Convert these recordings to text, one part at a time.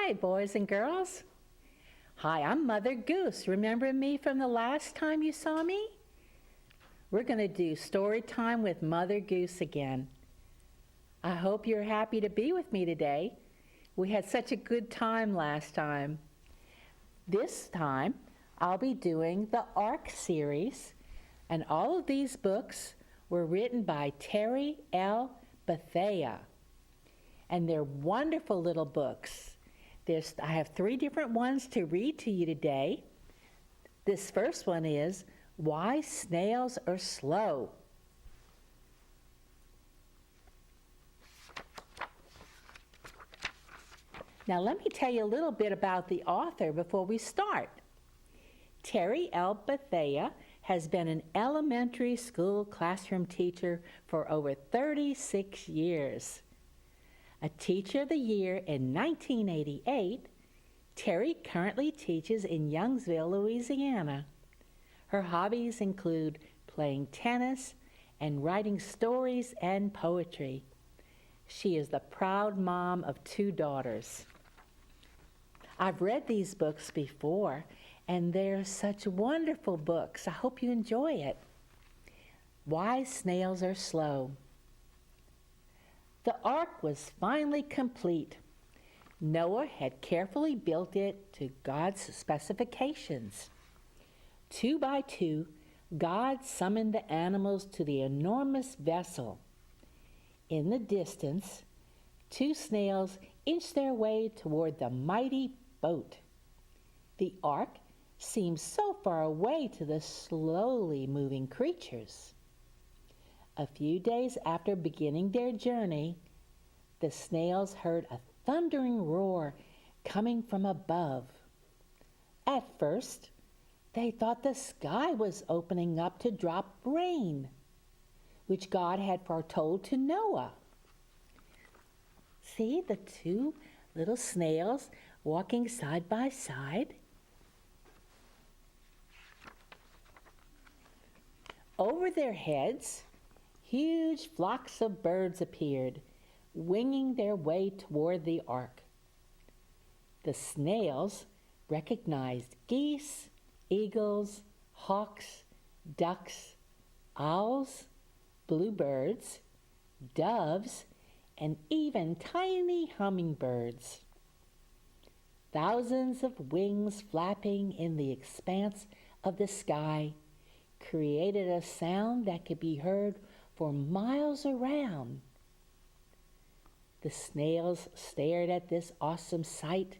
Hi, boys and girls. Hi, I'm Mother Goose. Remember me from the last time you saw me? We're going to do story time with Mother Goose again. I hope you're happy to be with me today. We had such a good time last time. This time, I'll be doing the Ark Series, and all of these books were written by Terry L. Bethea. And they're wonderful little books. I have 3 different ones to read to you today. This first one is Why Snails Are Slow. Now let me tell you a little bit about the author before we start. Terry L. Bethea has been an elementary school classroom teacher for over 36 years. A Teacher of the Year in 1988, Terry currently teaches in Youngsville, Louisiana. Her hobbies include playing tennis and writing stories and poetry. She is the proud mom of 2 daughters. I've read these books before, and they're such wonderful books. I hope you enjoy it. Why Snails Are Slow. The ark was finally complete. Noah had carefully built it to God's specifications. 2 by 2, God summoned the animals to the enormous vessel. In the distance, 2 snails inched their way toward the mighty boat. The ark seemed so far away to the slowly moving creatures. A few days after beginning their journey, the snails heard a thundering roar coming from above. At first, they thought the sky was opening up to drop rain, which God had foretold to Noah. See the 2 little snails walking side by side? Over their heads, huge flocks of birds appeared, winging their way toward the ark. The snails recognized geese, eagles, hawks, ducks, owls, bluebirds, doves, and even tiny hummingbirds. Thousands of wings flapping in the expanse of the sky created a sound that could be heard for miles around. The snails stared at this awesome sight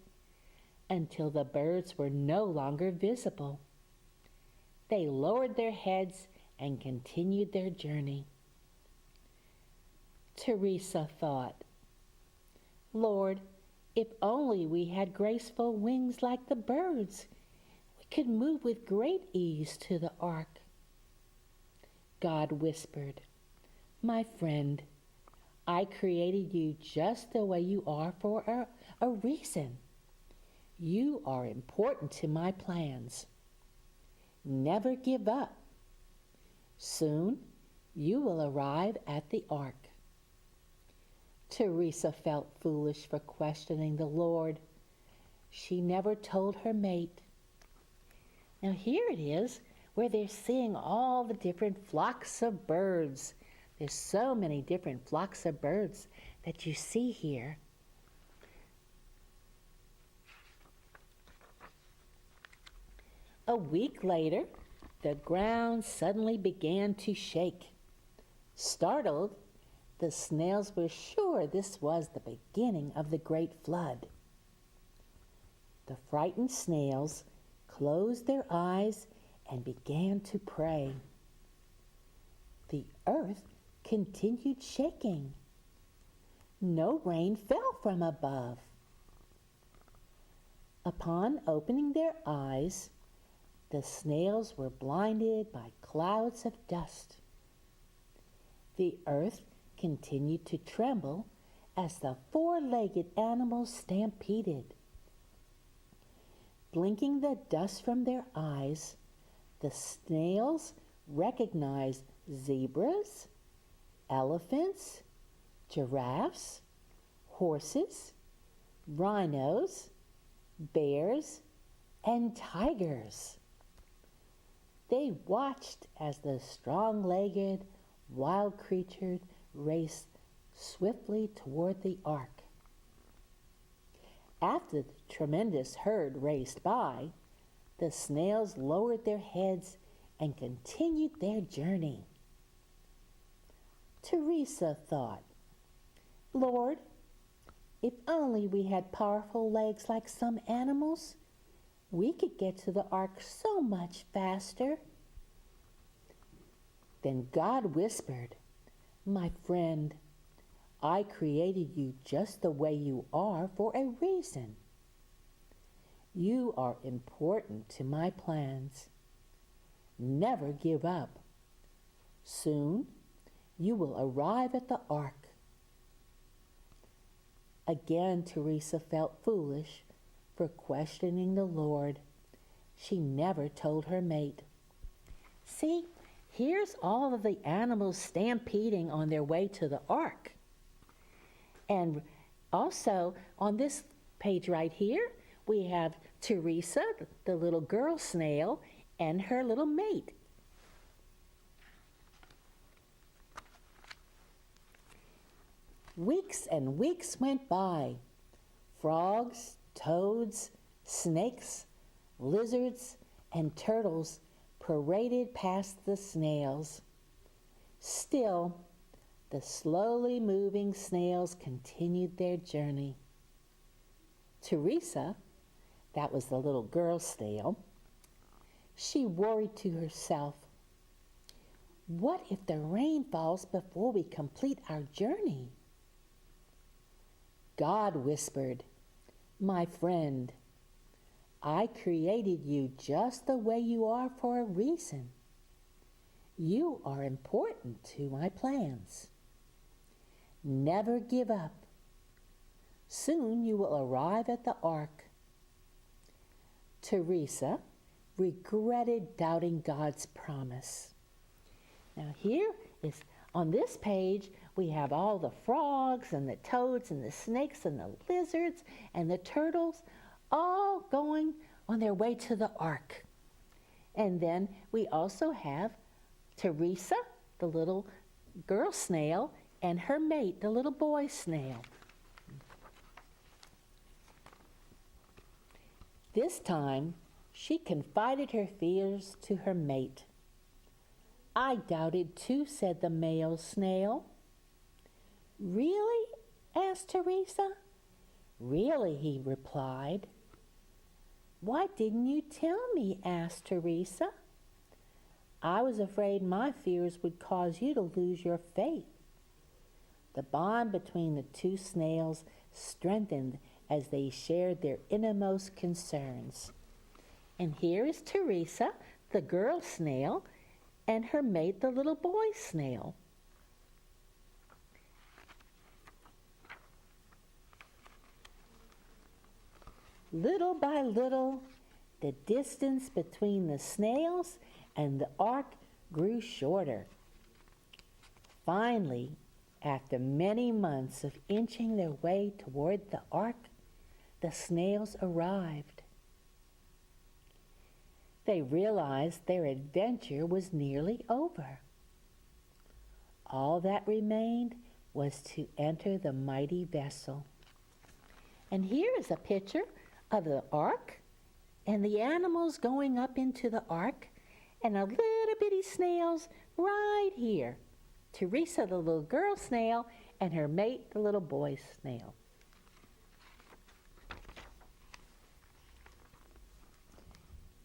until the birds were no longer visible. They lowered their heads and continued their journey. Teresa thought, Lord, if only we had graceful wings like the birds, we could move with great ease to the ark. God whispered, My friend, I created you just the way you are for a reason. You are important to my plans. Never give up. Soon you will arrive at the ark. Teresa felt foolish for questioning the Lord. She never told her mate. Now here it is, where they're seeing all the different flocks of birds. There's so many different flocks of birds that you see here. A week later, the ground suddenly began to shake. Startled, the snails were sure this was the beginning of the great flood. The frightened snails closed their eyes and began to pray. The earth continued shaking. No rain fell from above. Upon opening their eyes, the snails were blinded by clouds of dust. The earth continued to tremble as the 4-legged animals stampeded. Blinking the dust from their eyes, the snails recognized zebras, elephants, giraffes, horses, rhinos, bears, and tigers. They watched as the strong-legged wild creatures raced swiftly toward the ark. After the tremendous herd raced by, the snails lowered their heads and continued their journey. Teresa thought, "Lord, if only we had powerful legs like some animals, we could get to the ark so much faster." Then God whispered, "My friend, I created you just the way you are for a reason. You are important to my plans. Never give up. Soon you will arrive at the ark." Again, Teresa felt foolish for questioning the Lord. She never told her mate. See, here's all of the animals stampeding on their way to the ark. And also on this page right here, we have Teresa, the little girl snail, and her little mate. Weeks and weeks went by. Frogs, toads, snakes, lizards, and turtles paraded past the snails. Still, the slowly moving snails continued their journey. Teresa, that was the little girl snail, she worried to herself, "What if the rain falls before we complete our journey?" God whispered, "My friend, I created you just the way you are for a reason. You are important to my plans. Never give up. Soon you will arrive at the ark." Teresa regretted doubting God's promise. Now here is, on this page, we have all the frogs and the toads and the snakes and the lizards and the turtles all going on their way to the ark. And then we also have Teresa, the little girl snail, and her mate, the little boy snail. This time, she confided her fears to her mate. "I doubted too," said the male snail. "Really?" asked Teresa. "Really," he replied. "Why didn't you tell me?" asked Teresa. "I was afraid my fears would cause you to lose your faith." The bond between the two snails strengthened as they shared their innermost concerns. And here is Teresa, the girl snail, and her mate, the little boy snail. Little by little, the distance between the snails and the ark grew shorter. Finally, after many months of inching their way toward the ark, the snails arrived. They realized their adventure was nearly over. All that remained was to enter the mighty vessel. And here is a picture of the ark and the animals going up into the ark and a little bitty snails right here. Teresa, the little girl snail, and her mate, the little boy snail.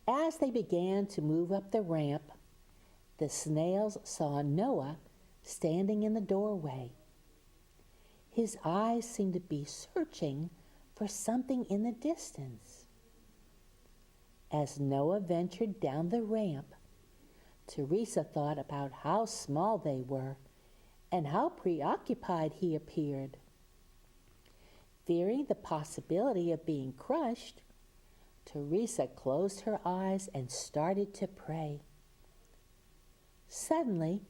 As they began to move up the ramp, the snails saw Noah standing in the doorway. His eyes seemed to be searching for something in the distance. As Noah ventured down the ramp, Teresa thought about how small they were and how preoccupied he appeared. Fearing the possibility of being crushed, Teresa closed her eyes and started to pray. Suddenly,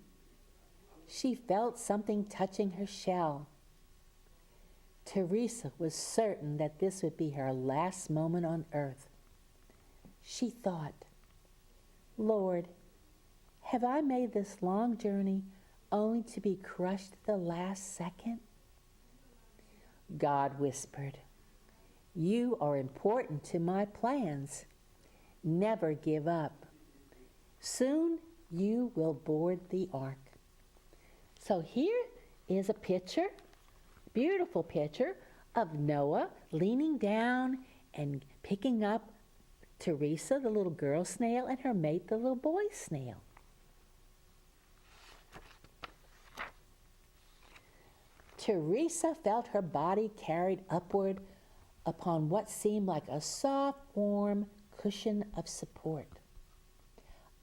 she felt something touching her shell. Teresa was certain that this would be her last moment on earth. She thought, Lord, have I made this long journey only to be crushed at the last second? God whispered, you are important to my plans. Never give up. Soon you will board the ark. So here is a picture, beautiful picture of Noah leaning down and picking up Teresa, the little girl snail, and her mate, the little boy snail. Teresa felt her body carried upward upon what seemed like a soft, warm cushion of support.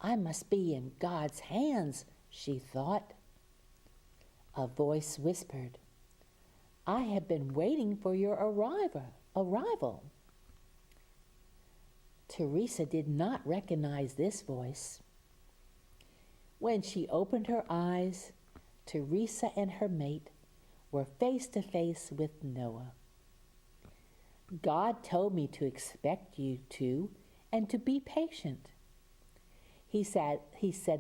I must be in God's hands, she thought. A voice whispered, I have been waiting for your arrival. Teresa did not recognize this voice. When she opened her eyes, Teresa and her mate were face to face with Noah. God told me to expect you to and to be patient. He said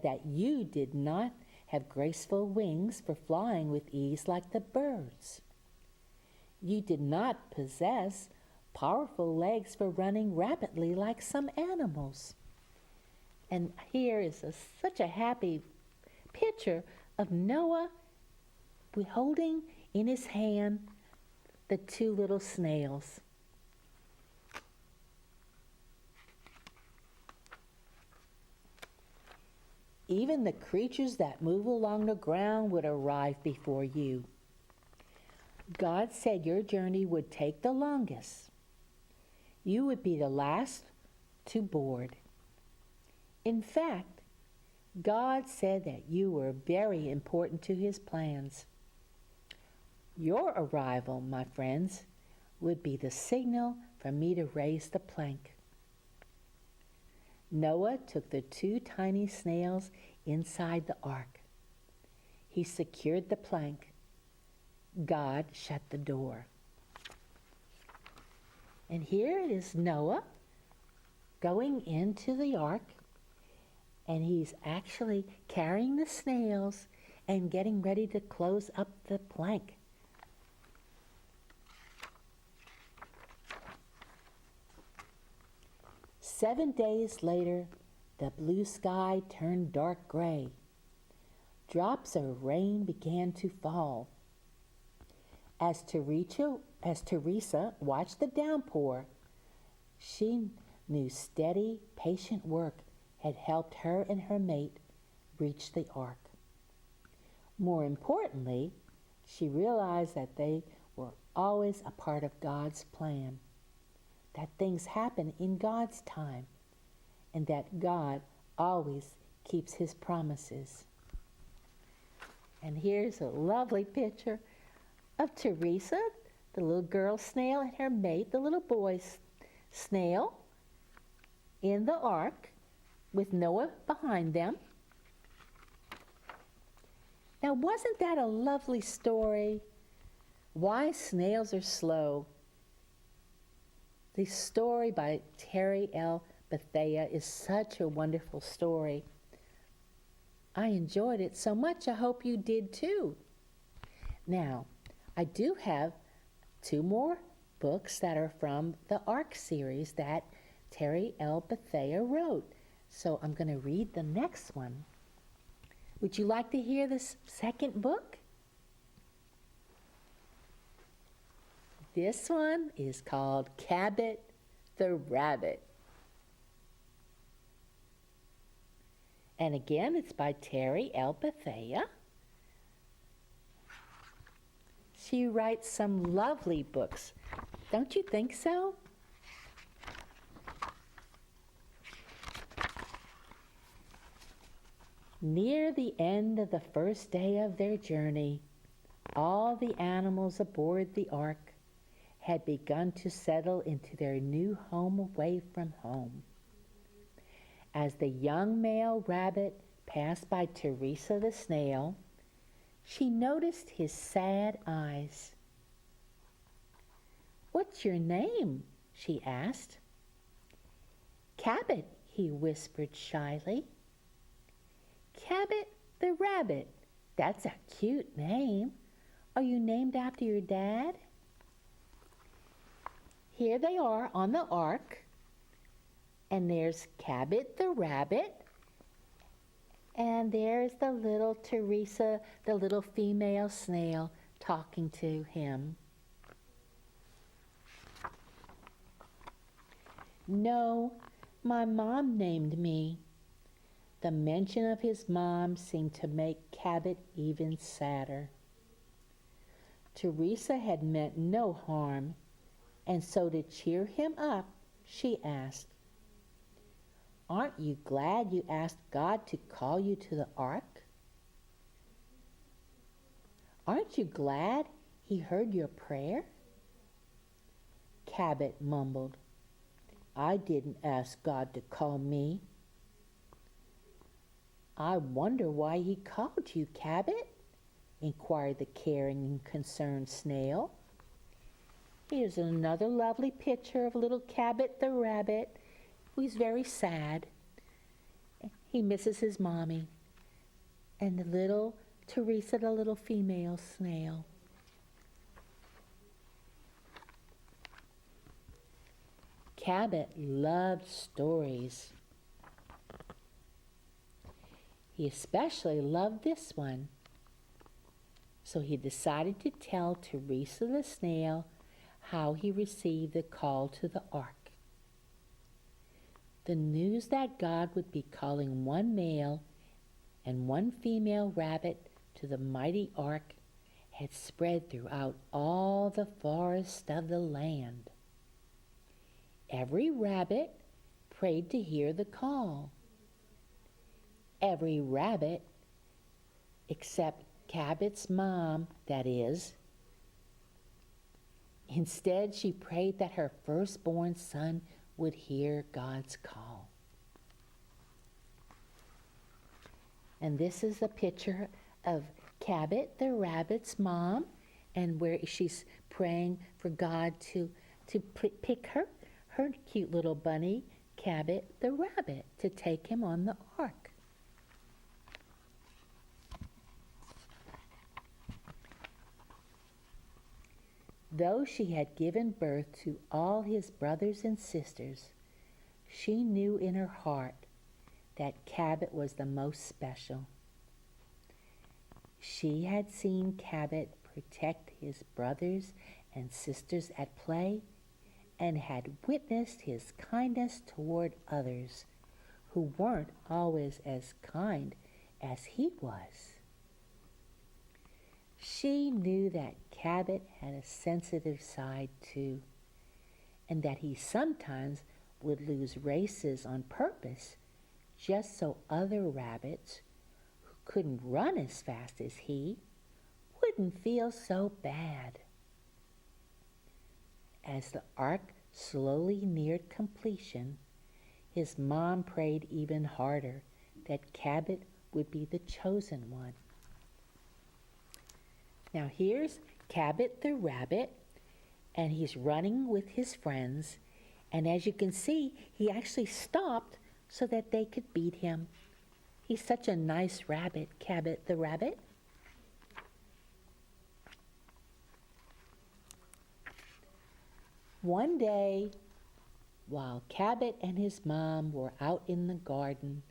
that you did not have graceful wings for flying with ease like the birds. You did not possess powerful legs for running rapidly like some animals. And here is such a happy picture of Noah holding in his hand the two little snails. Even the creatures that move along the ground would arrive before you. God said your journey would take the longest. You would be the last to board. In fact, God said that you were very important to his plans. Your arrival, my friends, would be the signal for me to raise the plank. Noah took the two tiny snails inside the ark. He secured the plank. God shut the door. And here it is Noah going into the ark, and he's actually carrying the snails and getting ready to close up the plank. "7 days later, the blue sky turned dark gray. Drops of rain began to fall. As Teresa watched the downpour, she knew steady, patient work had helped her and her mate reach the ark. More importantly, she realized that they were always a part of God's plan, that things happen in God's time, and that God always keeps his promises. And here's a lovely picture of Teresa, the little girl snail, and her mate, the little boy snail, in the ark with Noah behind them. Now, wasn't that a lovely story? Why Snails Are Slow. The story by Terry L. Bethea is such a wonderful story. I enjoyed it so much, I hope you did too. Now, I do have 2 more books that are from the Ark series that Terry L. Bethea wrote. So I'm going to read the next one. Would you like to hear this second book? This one is called Cabot the Rabbit. And again, it's by Terry L. Bethea. She writes some lovely books. Don't you think so? Near the end of the first day of their journey, all the animals aboard the ark had begun to settle into their new home away from home. As the young male rabbit passed by Teresa the snail, she noticed his sad eyes. "What's your name?" she asked. "Cabot," he whispered shyly. "Cabot the rabbit. That's a cute name. Are you named after your dad?" Here they are on the ark, and there's Cabot the rabbit, and there's the little Teresa, the little female snail, talking to him. "No, my mom named me." The mention of his mom seemed to make Cabot even sadder. Teresa had meant no harm, and so to cheer him up, she asked, "Aren't you glad you asked God to call you to the ark? Aren't you glad he heard your prayer?" Cabot mumbled, "I didn't ask God to call me." "I wonder why he called you, Cabot?" inquired the caring and concerned snail. Here's another lovely picture of little Cabot the rabbit, who's very sad. He misses his mommy. And the little Teresa, the little female snail. Cabot loved stories. He especially loved this one. So he decided to tell Teresa the snail how he received the call to the ark. The news that God would be calling one male and one female rabbit to the mighty ark had spread throughout all the forests of the land. Every rabbit prayed to hear the call. Every rabbit, except Cabot's mom, that is. Instead, she prayed that her firstborn son would hear God's call. And this is a picture of Cabot the rabbit's mom, and where she's praying for God to pick her cute little bunny, Cabot the rabbit, to take him on the ark. Though she had given birth to all his brothers and sisters, she knew in her heart that Cabot was the most special. She had seen Cabot protect his brothers and sisters at play and had witnessed his kindness toward others who weren't always as kind as he was. She knew that Cabot had a sensitive side too, and that he sometimes would lose races on purpose just so other rabbits who couldn't run as fast as he wouldn't feel so bad. As the ark slowly neared completion, his mom prayed even harder that Cabot would be the chosen one. Now here's Cabot the rabbit, and he's running with his friends, and as you can see, he actually stopped so that they could beat him. He's such a nice rabbit, Cabot the rabbit. One day, while Cabot and his mom were out in the garden,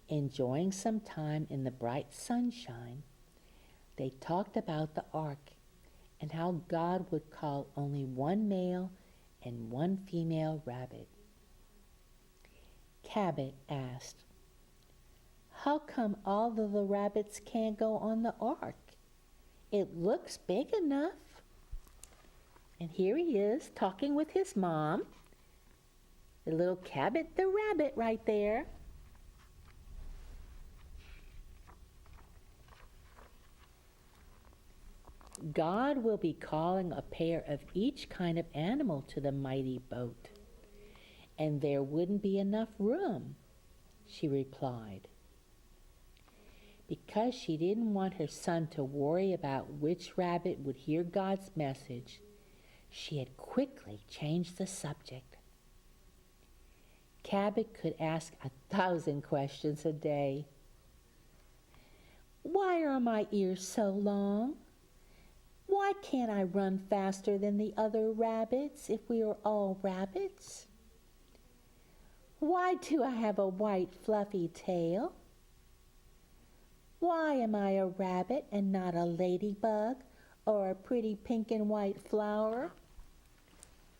enjoying some time in the bright sunshine, they talked about the ark and how God would call only one male and one female rabbit. Cabot asked, "How come all of the rabbits can't go on the ark? It looks big enough." And here he is talking with his mom, the little Cabot the rabbit right there. God will be calling a pair of each kind of animal to the mighty boat, and there wouldn't be enough room, she replied. Because she didn't want her son to worry about which rabbit would hear God's message, she had quickly changed the subject. Cabot could ask 1,000 questions a day. Why are my ears so long? Why can't I run faster than the other rabbits if we are all rabbits? Why do I have a white fluffy tail? Why am I a rabbit and not a ladybug or a pretty pink and white flower?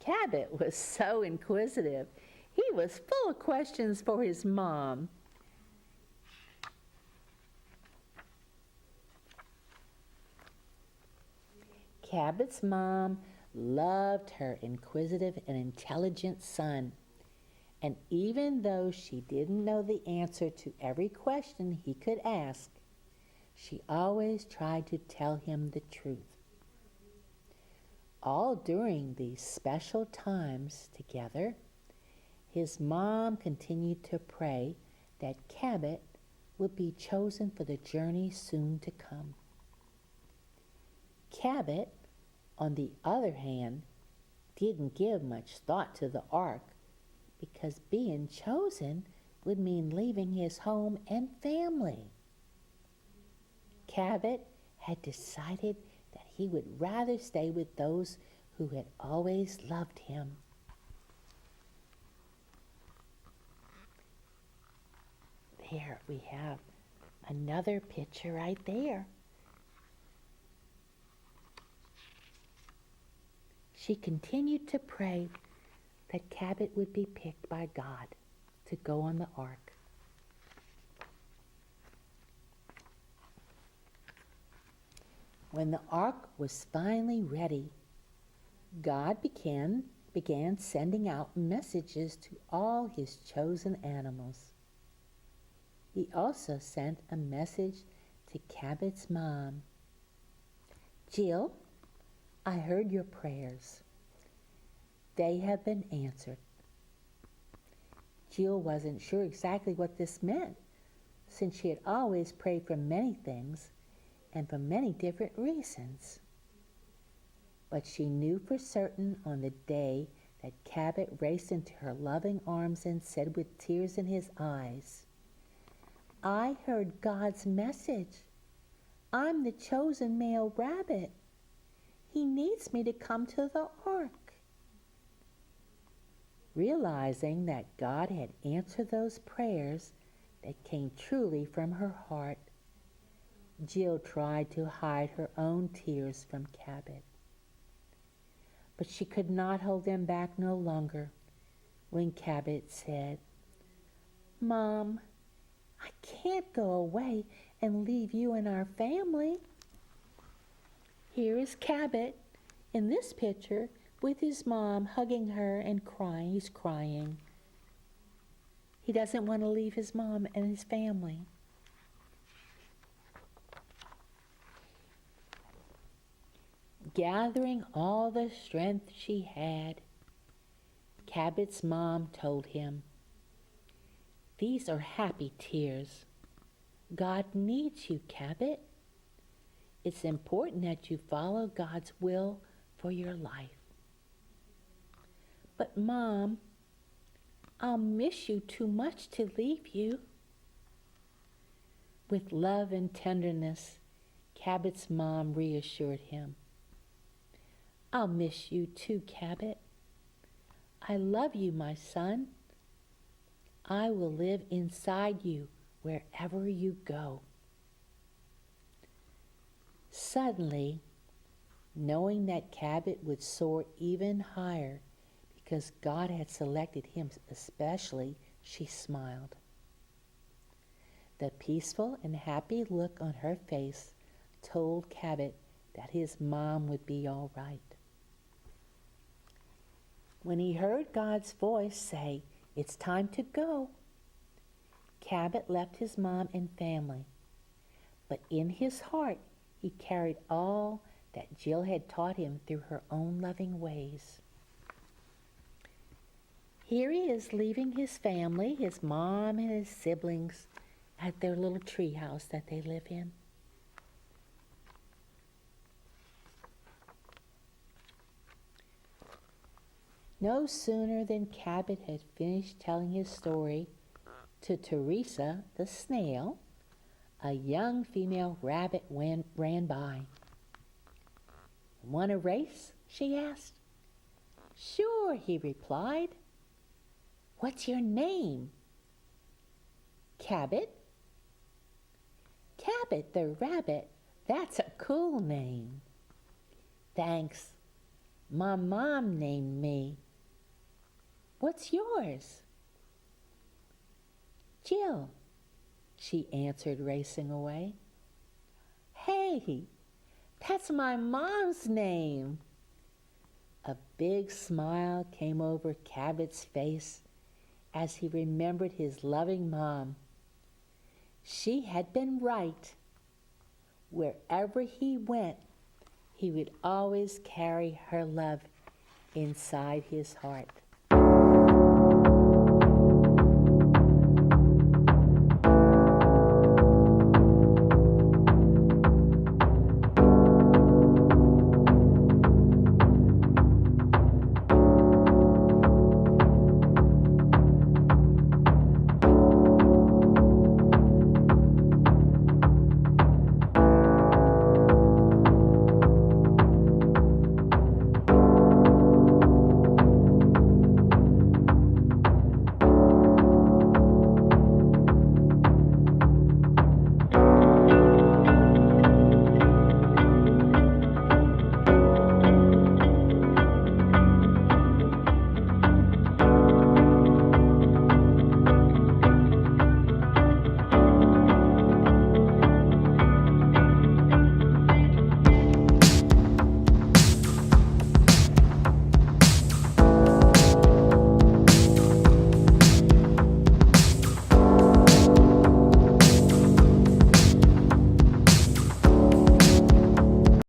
Cabot was so inquisitive. He was full of questions for his mom. Cabot's mom loved her inquisitive and intelligent son. And even though she didn't know the answer to every question he could ask, she always tried to tell him the truth. All during these special times together, his mom continued to pray that Cabot would be chosen for the journey soon to come. Cabot, on the other hand, didn't give much thought to the ark because being chosen would mean leaving his home and family. Cabot had decided that he would rather stay with those who had always loved him. There we have another picture right there. She continued to pray that Cabot would be picked by God to go on the ark. When the ark was finally ready, God began sending out messages to all his chosen animals. He also sent a message to Cabot's mom. Jill, I heard your prayers. They have been answered. Jill wasn't sure exactly what this meant, since she had always prayed for many things and for many different reasons. But she knew for certain on the day that Cabot raced into her loving arms and said with tears in his eyes, I heard God's message. I'm the chosen male rabbit. He needs me to come to the ark. Realizing that God had answered those prayers that came truly from her heart, Jill tried to hide her own tears from Cabot. But she could not hold them back no longer when Cabot said, Mom, I can't go away and leave you and our family. Here is Cabot in this picture with his mom hugging her and crying. He's crying. He doesn't want to leave his mom and his family. Gathering all the strength she had, Cabot's mom told him, These are happy tears. God needs you, Cabot. It's important that you follow God's will for your life. But Mom, I'll miss you too much to leave you. With love and tenderness, Cabot's mom reassured him. I'll miss you too, Cabot. I love you, my son. I will live inside you wherever you go. Suddenly, knowing that Cabot would soar even higher because God had selected him especially, she smiled. The peaceful and happy look on her face told Cabot that his mom would be all right. When he heard God's voice say, It's time to go, Cabot left his mom and family. But in his heart, he carried all that Jill had taught him through her own loving ways. Here he is leaving his family, his mom and his siblings, at their little tree house that they live in. No sooner than Cabot had finished telling his story to Teresa the snail, a young female rabbit ran by. "Want a race?" she asked. "Sure," he replied. "What's your name?" "Cabot." "Cabot the rabbit. That's a cool name." "Thanks. My mom named me." "What's yours?" "Jill," she answered, racing away. "Hey, that's my mom's name." A big smile came over Cabot's face as he remembered his loving mom. She had been right. Wherever he went, he would always carry her love inside his heart.